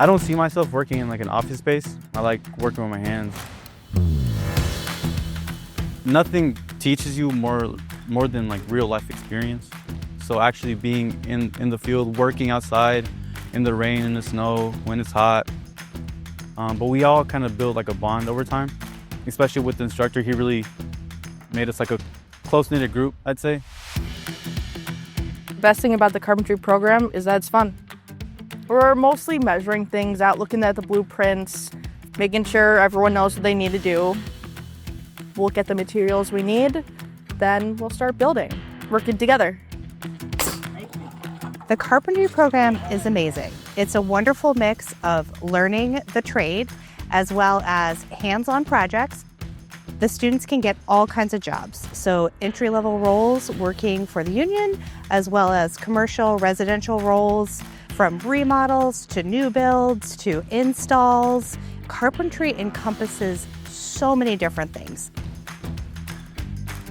I don't see myself working in like an office space. I like working with my hands. Nothing teaches you more than like real life experience. So actually being in the field, working outside, in the rain, in the snow, when it's hot. But we all kind of build like a bond over time, especially with the instructor. He really made us like a close-knit group, I'd say. The best thing about the carpentry program is that it's fun. We're mostly measuring things out, looking at the blueprints, making sure everyone knows what they need to do. We'll get the materials we need, then we'll start building, working together. The carpentry program is amazing. It's a wonderful mix of learning the trade as well as hands-on projects. The students can get all kinds of jobs. So entry-level roles working for the union, as well as commercial, residential roles, from remodels to new builds to installs. Carpentry encompasses so many different things.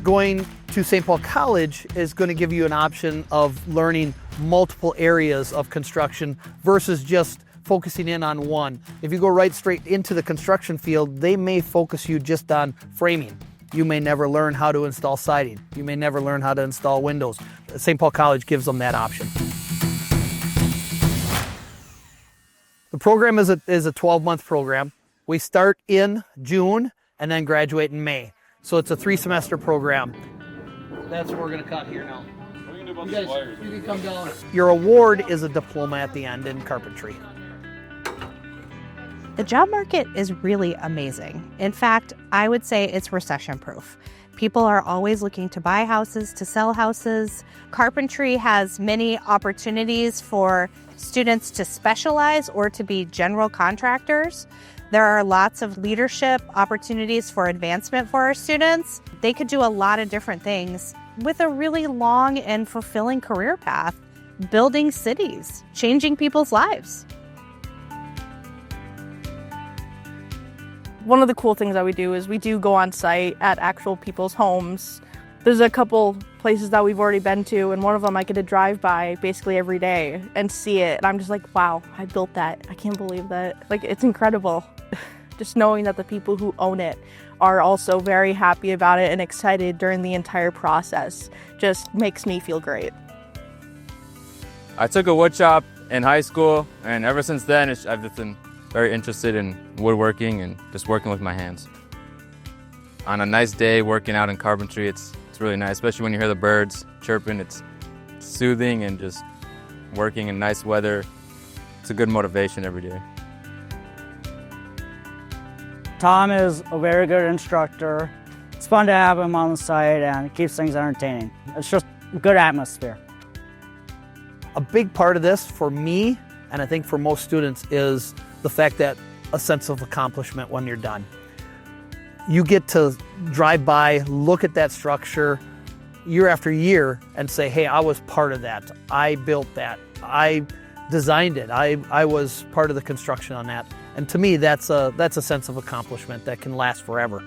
Going to St. Paul College is going to give you an option of learning multiple areas of construction versus just focusing in on one. If you go right straight into the construction field, they may focus you just on framing. You may never learn how to install siding. You may never learn how to install windows. St. Paul College gives them that option. The program is a 12-month program. We start in June and then graduate in May. So it's a 3-semester program. That's what we're going to cut here now. You guys, you can come down. Your award is a diploma at the end in carpentry. The job market is really amazing. In fact, I would say it's recession-proof. People are always looking to buy houses, to sell houses. Carpentry has many opportunities for students to specialize or to be general contractors. There are lots of leadership opportunities for advancement for our students. They could do a lot of different things with a really long and fulfilling career path, building cities, changing people's lives. One of the cool things that we do is we do go on site at actual people's homes. There's a couple places that we've already been to, and one of them I get to drive by basically every day and see it. And I'm just like, wow, I built that. I can't believe that. Like, it's incredible. Just knowing that the people who own it are also very happy about it and excited during the entire process just makes me feel great. I took a wood shop in high school, and ever since then, I've just been very interested in woodworking and just working with my hands. On a nice day working out in carpentry, it's really nice, especially when you hear the birds chirping. It's soothing, and just working in nice weather, it's a good motivation every day. Tom is a very good instructor. It's fun to have him on the site, and it keeps things entertaining. It's just a good atmosphere. A big part of this for me, and I think for most students, is the fact that a sense of accomplishment when you're done. You get to drive by, look at that structure year after year and say, hey, I was part of that. I built that. I designed it. I was part of the construction on that. And to me, that's a sense of accomplishment that can last forever.